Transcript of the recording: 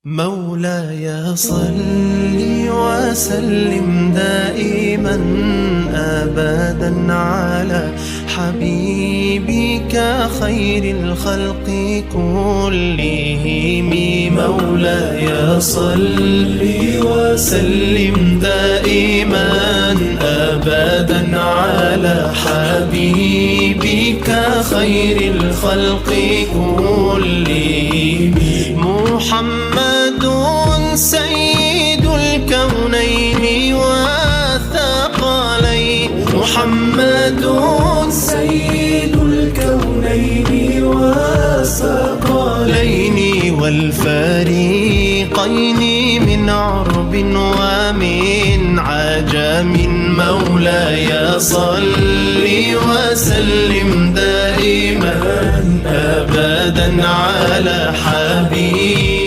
مولاي صل وسلم دائما أبدا على حبيبك خير الخلق كلهم. مولاي صل وسلم دائما أبدا على حبيبك خير الخلق كلهم. محمد سيد الكونين والثقلين. محمد سيد الكونين والثقلين والفريقين من عرب ومن عجم. مولاي صل وسلم دائما أبدا على حبيبك